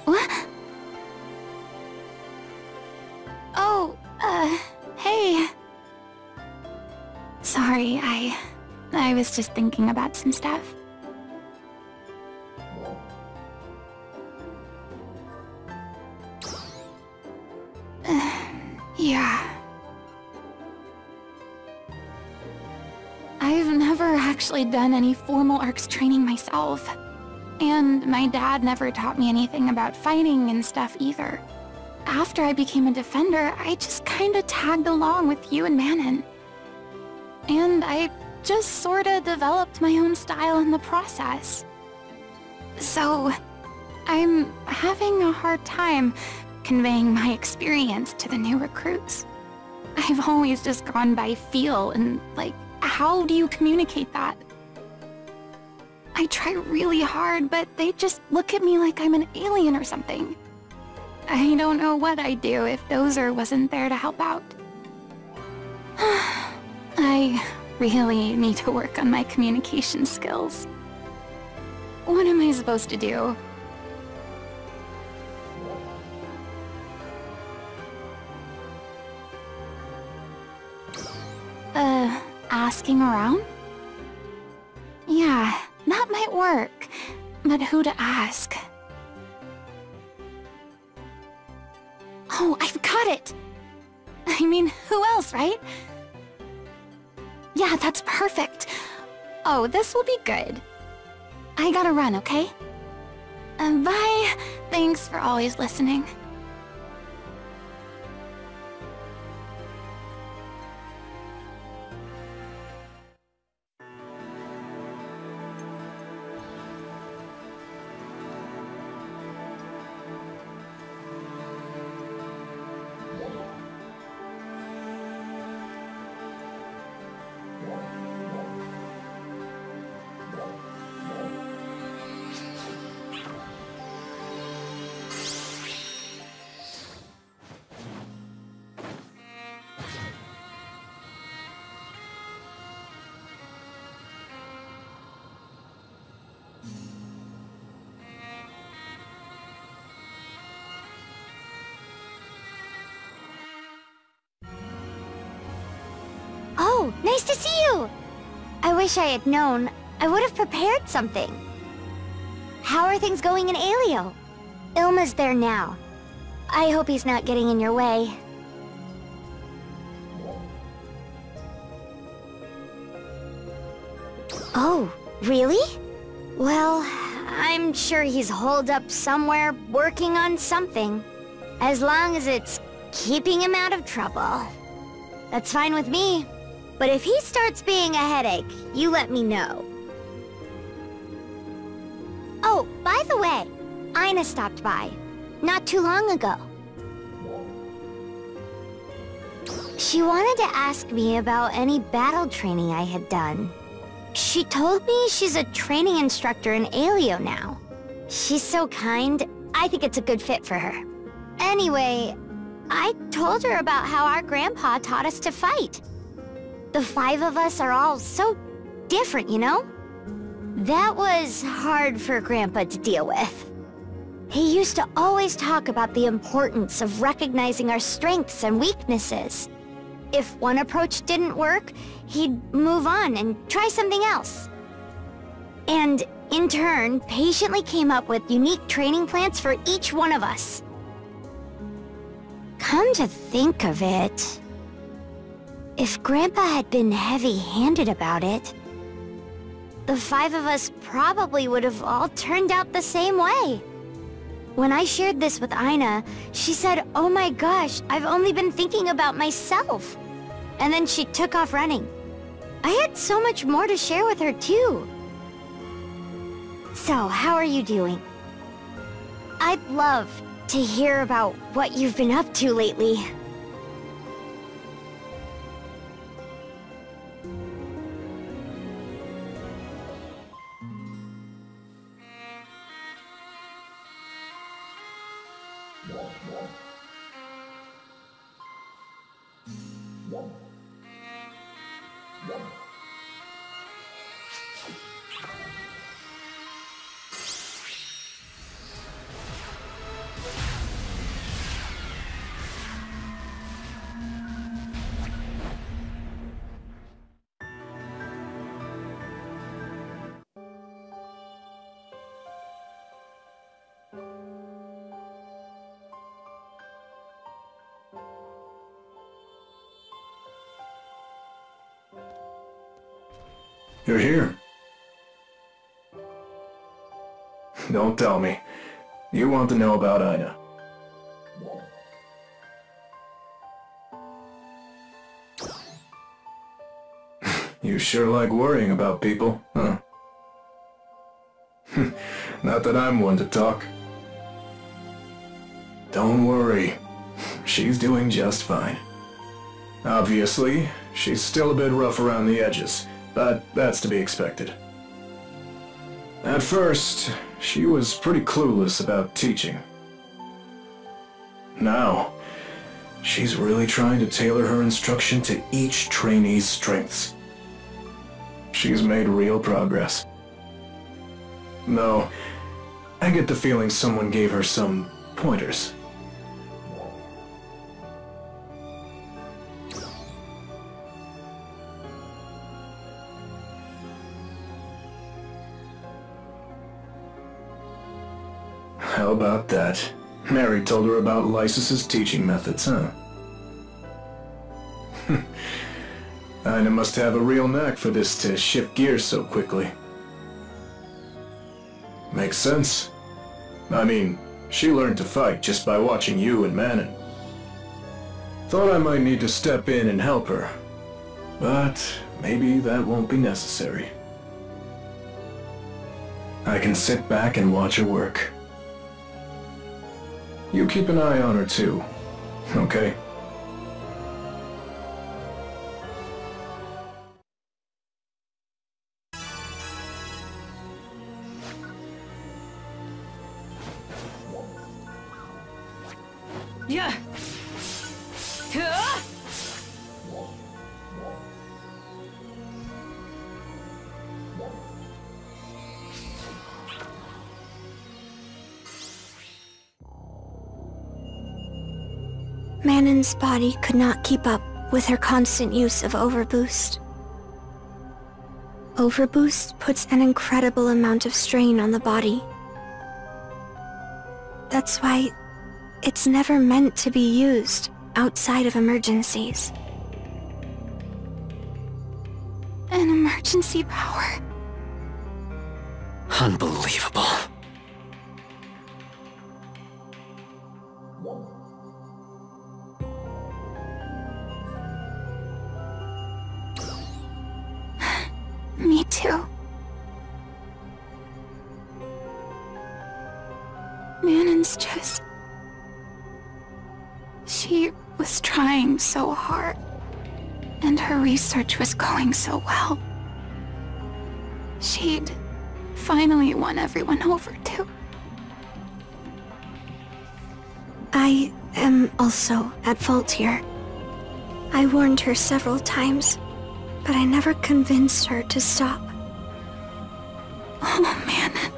What? Oh, hey. Sorry, I was just thinking about some stuff. Yeah. I've never actually done any formal ARCS training myself. And my dad never taught me anything about fighting and stuff either. After I became a defender, I just kinda tagged along with you and Manon. And I just sorta developed my own style in the process. So, I'm having a hard time conveying my experience to the new recruits. I've always just gone by feel and, like, how do you communicate that? I try really hard, but they just look at me like I'm an alien or something. I don't know what I'd do if Dozer wasn't there to help out. I really need to work on my communication skills. What am I supposed to do? Asking around? Yeah, that might work. But who to ask? Oh, I've got it! I mean, who else, right? Yeah, that's perfect. Oh, this will be good. I gotta run, okay? Bye. Thanks for always listening. Oh, nice to see you! I wish I had known. I would have prepared something. How are things going in Alio? Ilma's there now. I hope he's not getting in your way. Oh, really? Well, I'm sure he's holed up somewhere working on something. As long as it's keeping him out of trouble. That's fine with me. But if he starts being a headache, you let me know. Oh, by the way, Ina stopped by. Not too long ago. She wanted to ask me about any battle training I had done. She told me she's a training instructor in Alio now. She's so kind, I think it's a good fit for her. Anyway, I told her about how our grandpa taught us to fight. The 5 of us are all so different, you know? That was hard for Grandpa to deal with. He used to always talk about the importance of recognizing our strengths and weaknesses. If one approach didn't work, he'd move on and try something else. And, in turn, patiently came up with unique training plans for each one of us. Come to think of it, if Grandpa had been heavy-handed about it, the 5 of us probably would have all turned out the same way. When I shared this with Ina, she said, "Oh my gosh, I've only been thinking about myself." And then she took off running. I had so much more to share with her too. So, how are you doing? I'd love to hear about what you've been up to lately. You're here. Don't tell me. You want to know about Ina. You sure like worrying about people, huh? Not that I'm one to talk. Don't worry. She's doing just fine. Obviously, she's still a bit rough around the edges, but that's to be expected. At first, she was pretty clueless about teaching. Now, she's really trying to tailor her instruction to each trainee's strengths. She's made real progress. Though, I get the feeling someone gave her some pointers. How about that? Mary told her about Lysus's teaching methods, huh? Ina must have a real knack for this to shift gears so quickly. Makes sense. I mean, she learned to fight just by watching you and Manon. Thought I might need to step in and help her, but maybe that won't be necessary. I can sit back and watch her work. You keep an eye on her too, okay? Yeah. Manon's body could not keep up with her constant use of Overboost. Overboost puts an incredible amount of strain on the body. That's why it's never meant to be used outside of emergencies. An emergency power. Unbelievable. Me too. Manon's just... She was trying so hard, and her research was going so well. She'd finally won everyone over too. I am also at fault here. I warned her several times, but I never convinced her to stop. Oh, Manon.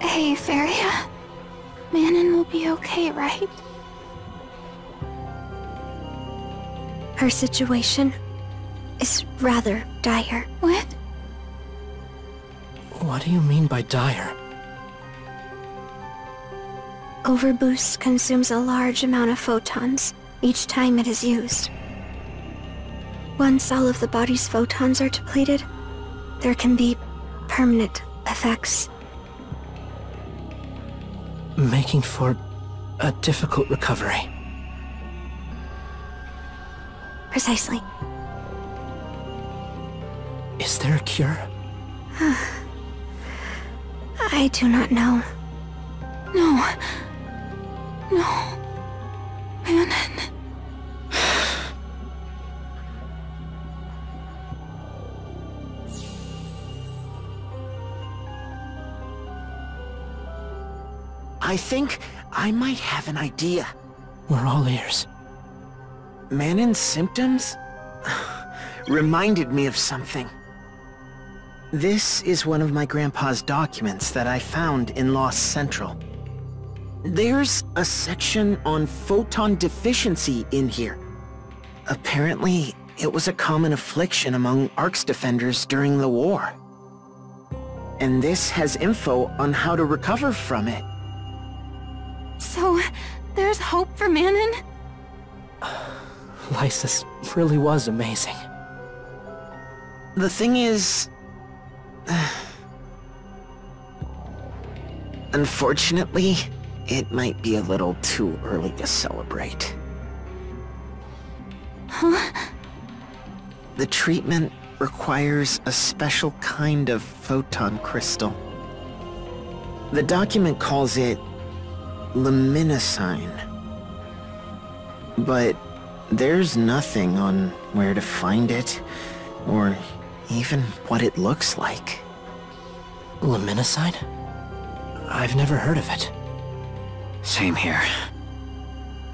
Hey, Feria. Manon will be okay, right? Her situation is rather dire. What? What do you mean by dire? Overboost consumes a large amount of photons each time it is used. Once all of the body's photons are depleted, there can be permanent effects. Making for a difficult recovery. Precisely. Is there a cure? I do not know. No. No. Manon. I think I might have an idea. We're all ears. Manon's symptoms reminded me of something. This is one of my grandpa's documents that I found in Lost Central. There's a section on photon deficiency in here. Apparently, it was a common affliction among ARC's defenders during the war. And this has info on how to recover from it. So, there's hope for Manon? Lysis really was amazing. The thing is... unfortunately, it might be a little too early to celebrate. Huh? The treatment requires a special kind of photon crystal. The document calls it luminescence. But there's nothing on where to find it, or even what it looks like. Luminescence? I've never heard of it. Same here.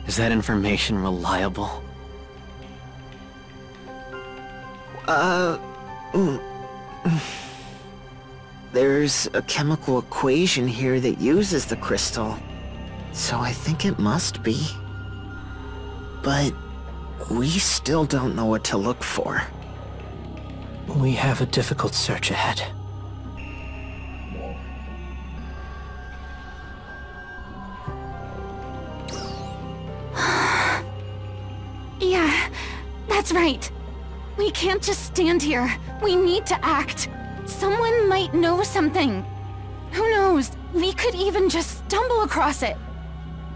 Is that information reliable? There's a chemical equation here that uses the crystal, so I think it must be. But we still don't know what to look for. We have a difficult search ahead. Yeah, that's right. We can't just stand here. We need to act. Someone might know something. Who knows? We could even just stumble across it.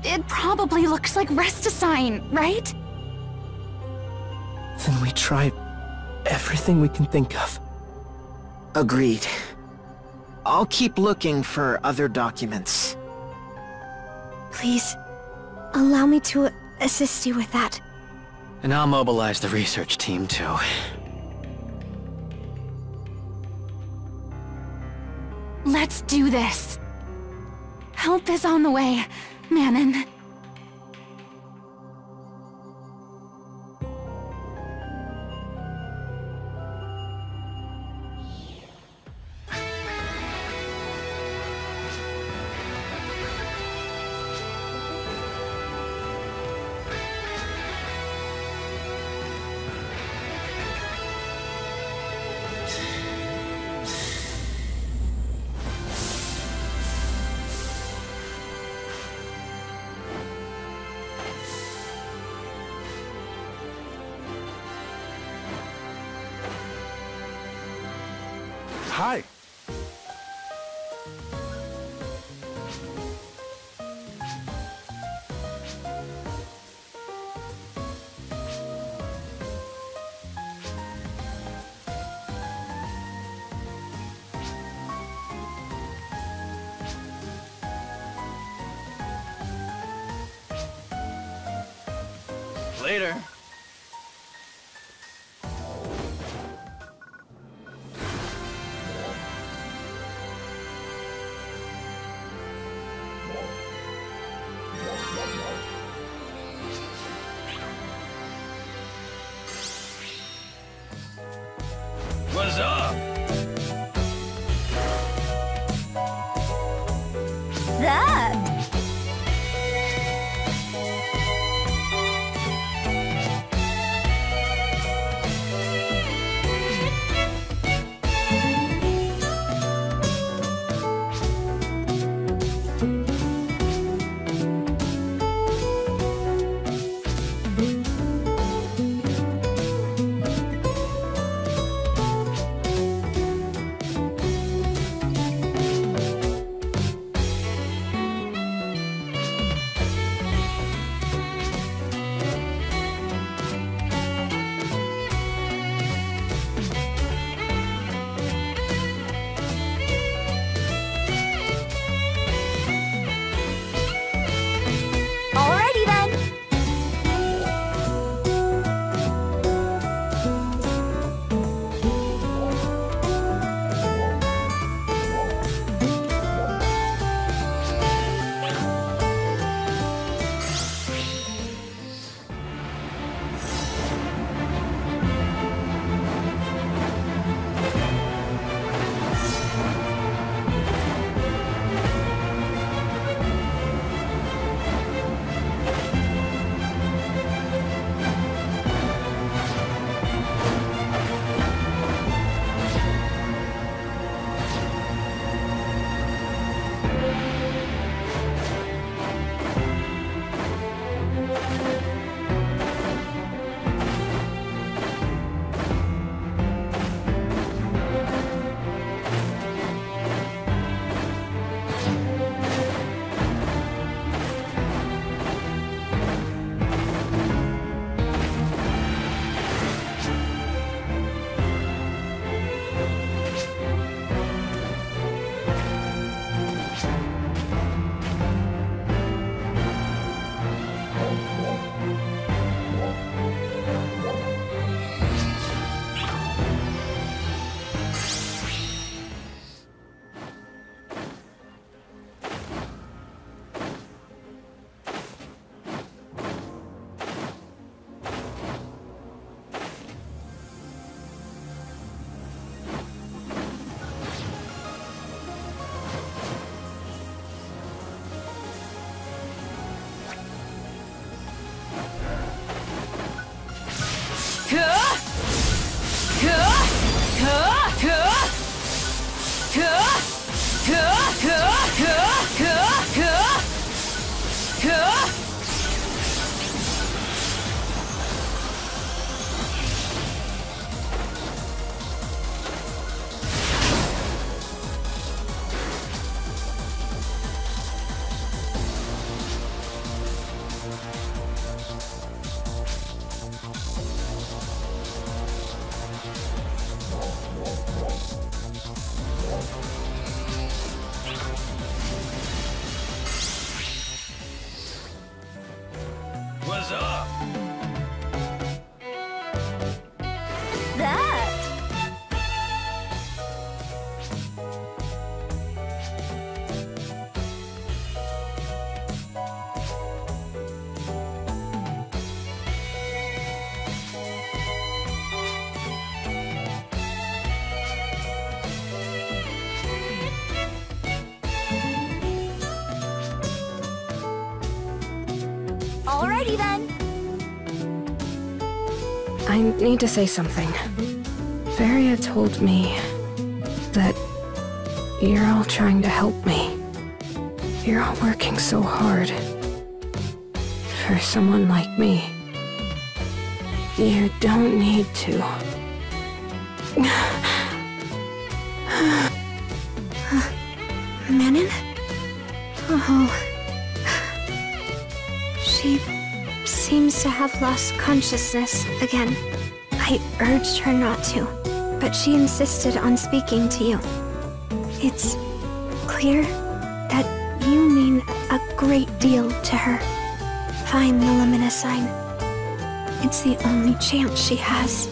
It probably looks like Resticine, right? Then we try everything we can think of. Agreed. I'll keep looking for other documents. Please, allow me to assist you with that. And I'll mobilize the research team, too. Let's do this. Help is on the way, Manon. Hi. Later. What's up? What's up? That? Alrighty then. I need to say something. Varia told me that you're all trying to help me. You're all working so hard. For someone like me. You don't need to. Manon? Oh. She seems to have lost consciousness again. I urged her not to, but she insisted on speaking to you. It's clear that you mean a great deal to her. Find the Lumina sign. It's the only chance she has.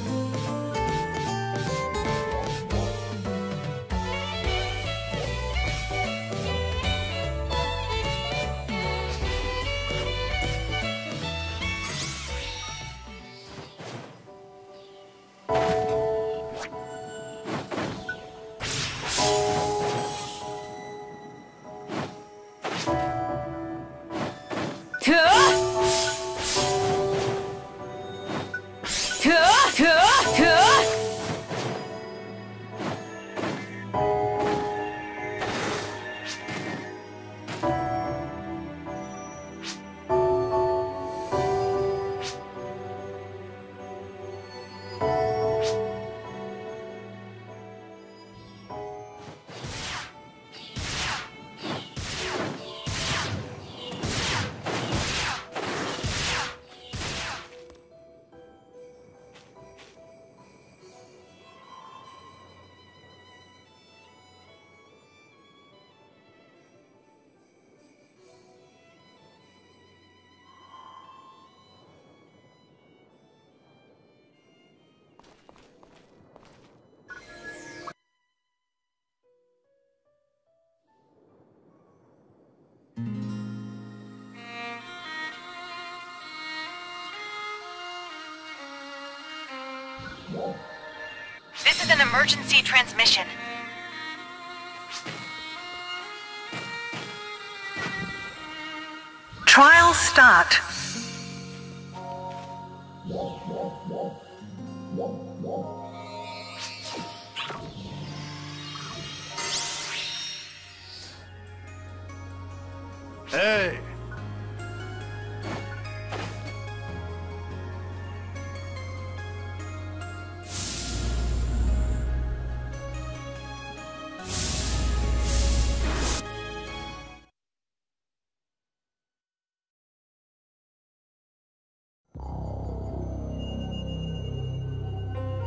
This is an emergency transmission. Trial start. Hey!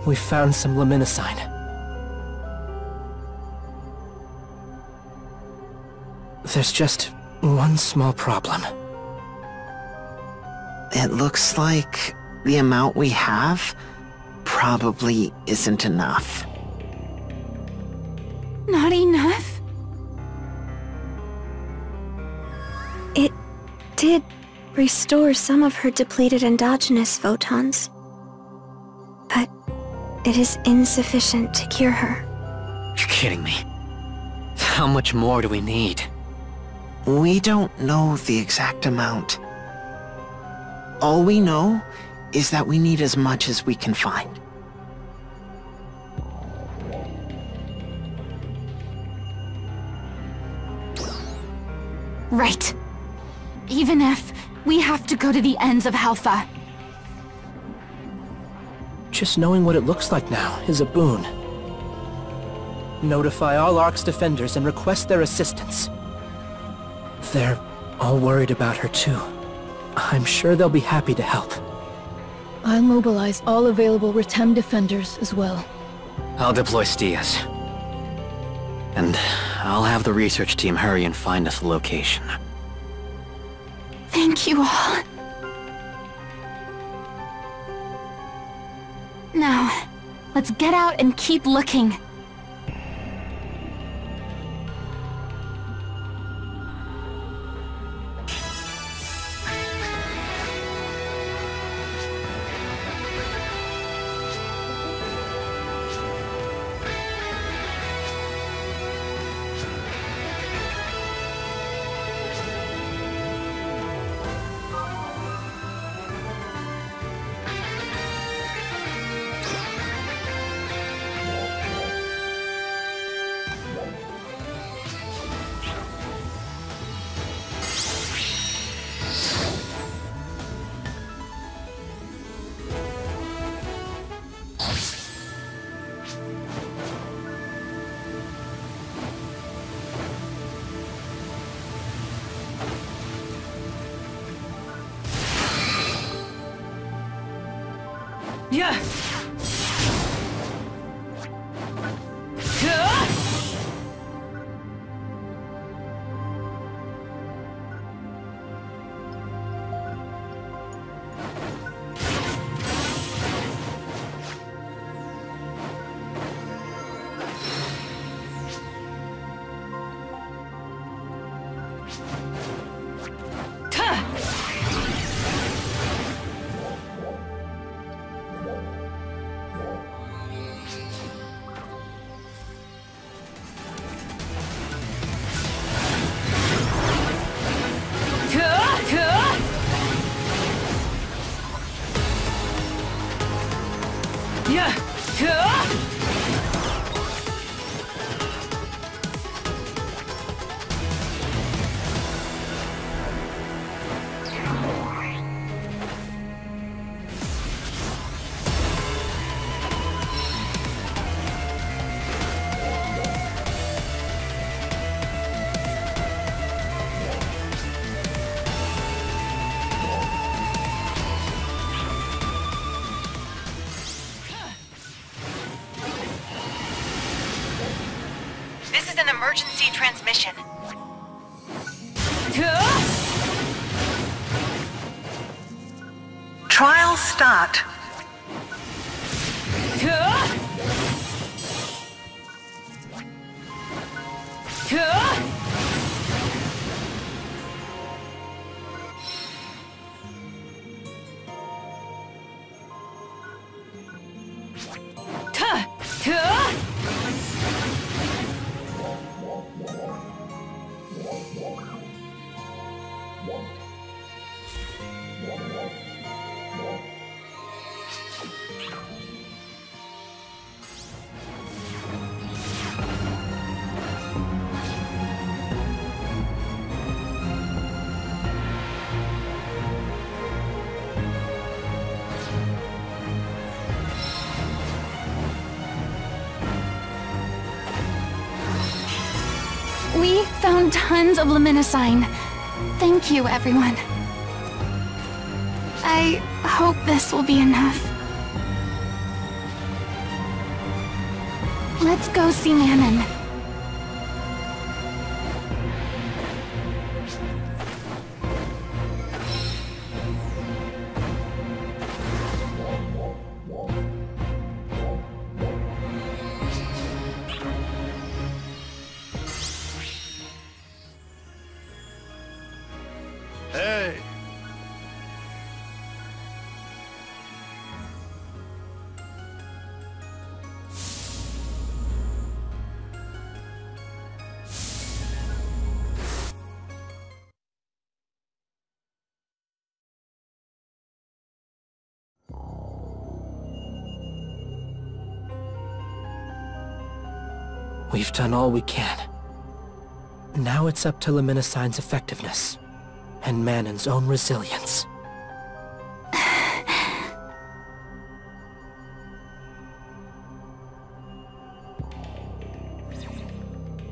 We found some luminescine. There's just one small problem. It looks like the amount we have probably isn't enough. Not enough? It did restore some of her depleted endogenous photons. But it is insufficient to cure her. You're kidding me. How much more do we need? We don't know the exact amount. All we know is that we need as much as we can find. Right. Even if we have to go to the ends of Halpha. Just knowing what it looks like now is a boon. Notify all Ark's defenders and request their assistance. They're all worried about her too. I'm sure they'll be happy to help. I'll mobilize all available Retem defenders as well. I'll deploy Stias. And I'll have the research team hurry and find us a location. Thank you all. Now, let's get out and keep looking. Yeah. This is an emergency transmission. Trial start. We found tons of luminescine. Thank you, everyone. I hope this will be enough. Let's go see Manon. Hey! We've done all we can. Now it's up to luminesine's effectiveness, and Manon's own resilience.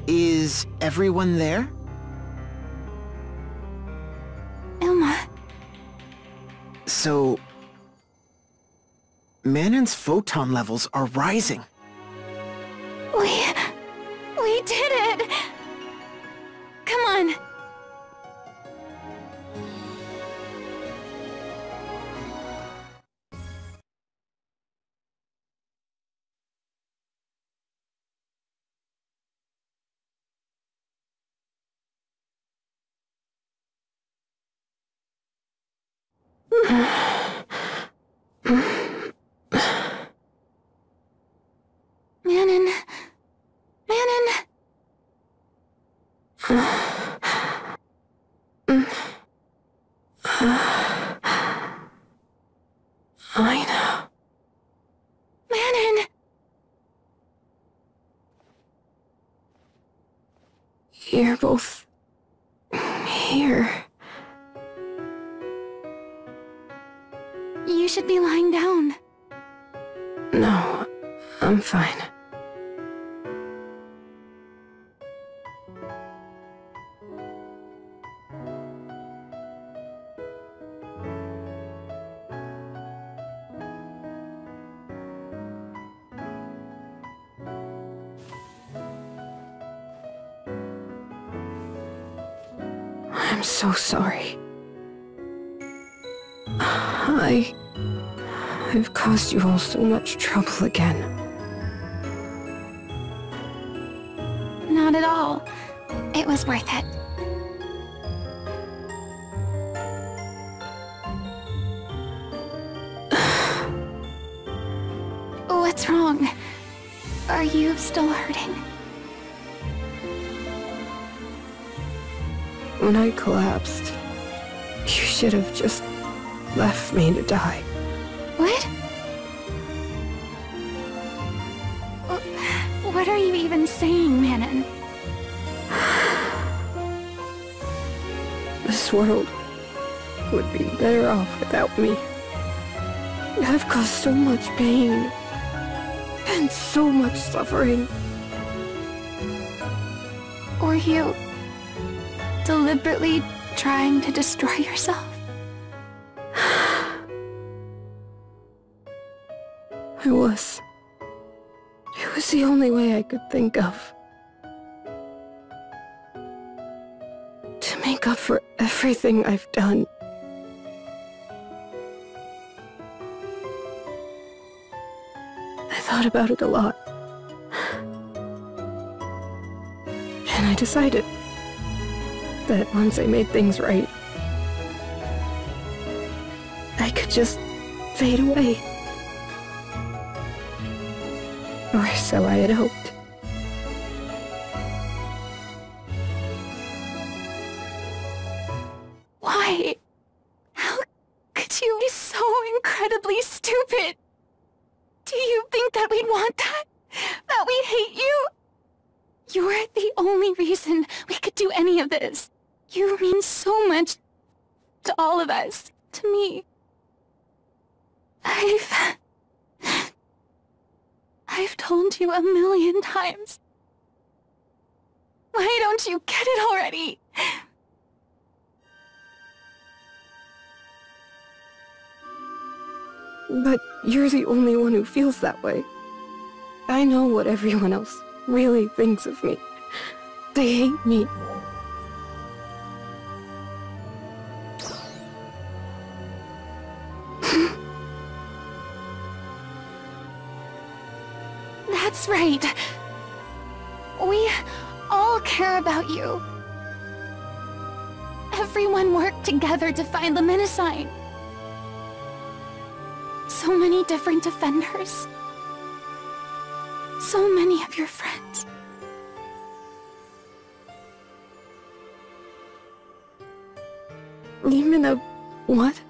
Is everyone there? Ilma. So... Manon's photon levels are rising. We did it! Come on. Manon. Manon. I know. Manon. You're both here. You should be lying down. No, I'm fine. I'm so sorry. I've caused you all so much trouble again. Not at all. It was worth it. What's wrong? Are you still hurting? When I collapsed, you should have just left me to die. What? What are you even saying, Manon? This world would be better off without me. I've caused so much pain and so much suffering. Were you deliberately trying to destroy yourself? I was. It was the only way I could think of. To make up for everything I've done. I thought about it a lot. And I decided that once I made things right, I could just fade away. Or so I had hoped. Why? How could you be so incredibly stupid? Do you think that we'd want that? That we'd hate you? You're the only reason we could do any of this. You mean so much to all of us, to me. I've told you 1,000,000 times. Why don't you get it already? But you're the only one who feels that way. I know what everyone else really thinks of me. They hate me. That's right. We all care about you. Everyone worked together to find the Menacine. So many different defenders. So many of your friends. Even a what?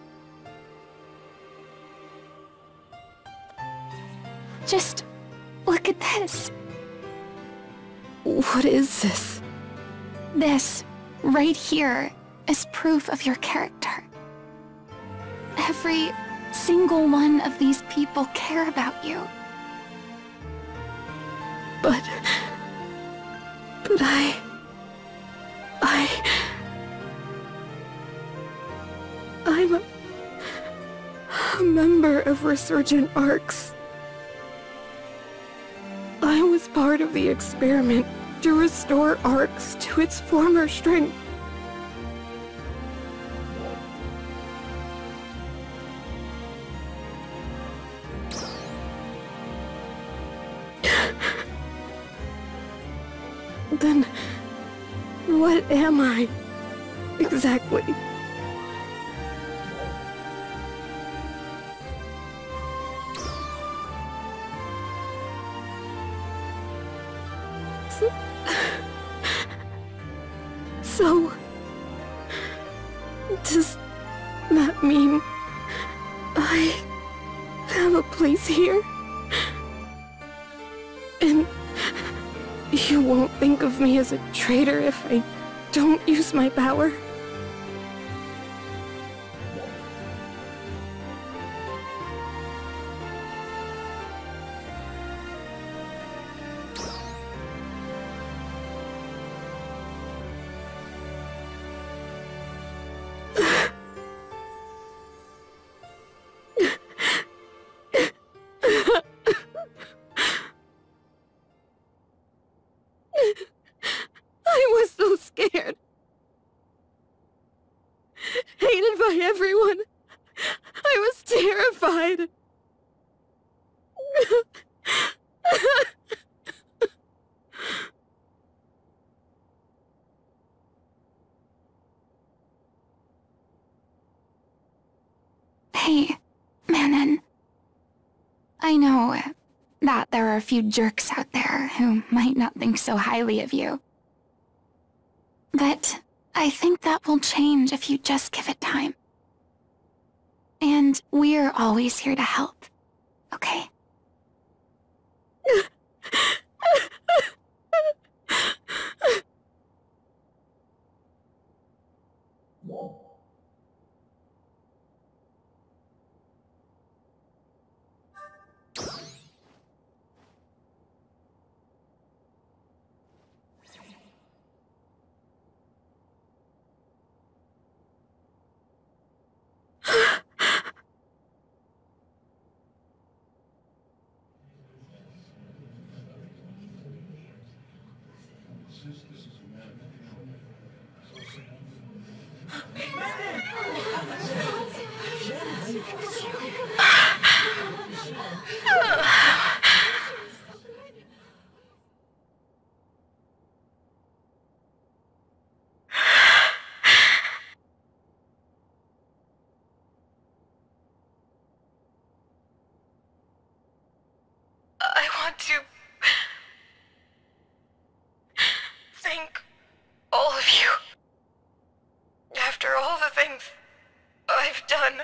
Just look at this. What is this? This, right here, is proof of your character. Every single one of these people care about you. But I'm a member of Resurgent Arcs. I was part of the experiment to restore Arcs to its former strength. Then, what am I, exactly? Does that mean I have a place here? And you won't think of me as a traitor if I don't use my power? I was so scared. Hated by everyone. I was terrified. Hey, Manon. I know that there are a few jerks out there who might not think so highly of you. But I think that will change if you just give it time. And we're always here to help, okay? I want to thank all of you. After all the things I've done,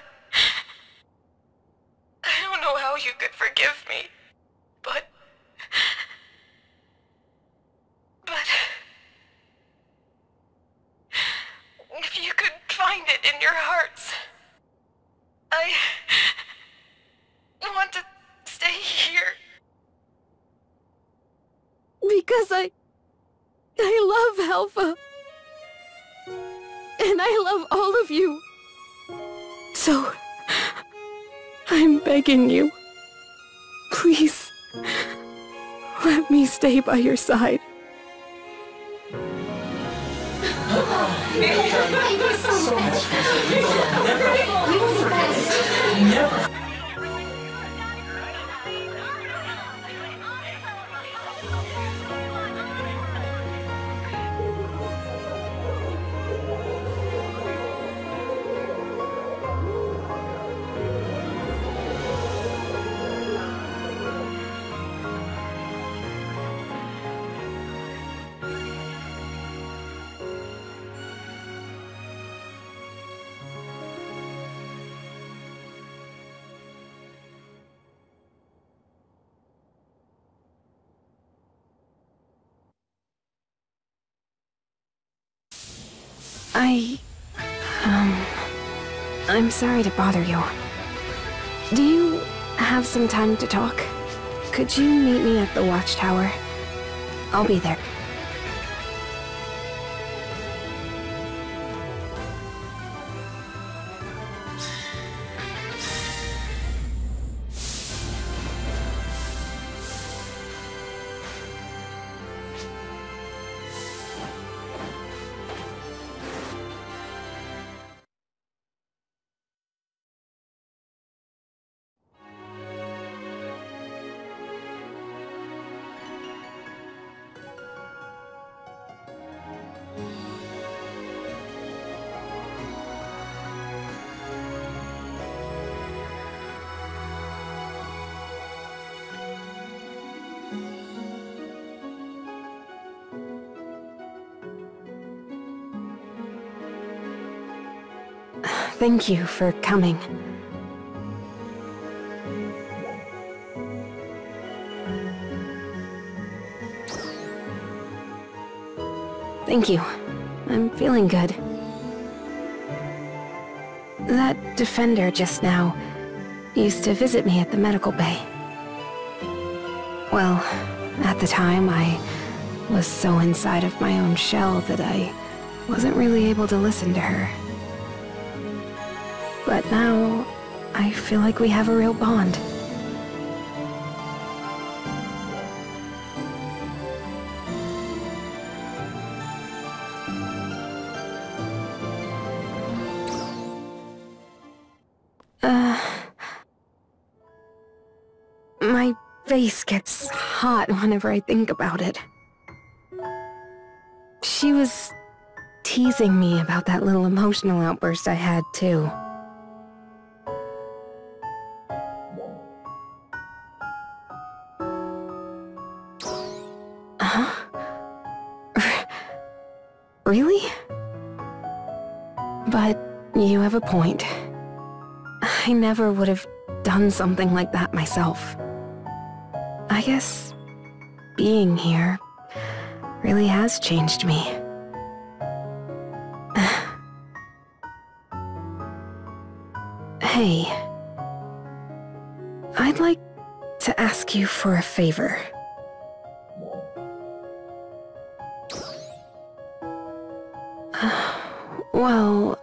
I don't know how you could forgive me, but if you could find it in your hearts, I want to stay here. Because I love Alpha. And I love all of you. So, I'm begging you. Please, let me stay by your side. I'm sorry to bother you. Do you have some time to talk? Could you meet me at the watchtower? I'll be there. Thank you for coming. Thank you. I'm feeling good. That defender just now used to visit me at the medical bay. Well, at the time, I was so inside of my own shell that I wasn't really able to listen to her. But now, I feel like we have a real bond. My face gets hot whenever I think about it. She was teasing me about that little emotional outburst I had, too. Huh? Really? But you have a point. I never would have done something like that myself. I guess being here really has changed me. Hey, I'd like to ask you for a favor. Well,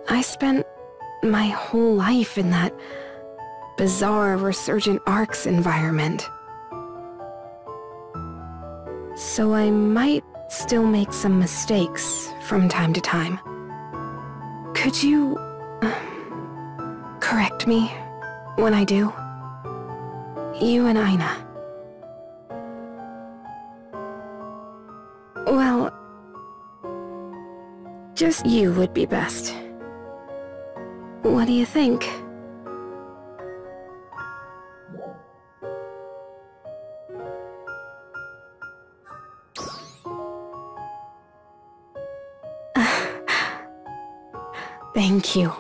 I spent my whole life in that bizarre Resurgent Arcs environment. So I might still make some mistakes from time to time. Could you correct me when I do? You and Aina. Well, just you would be best. What do you think? Thank you.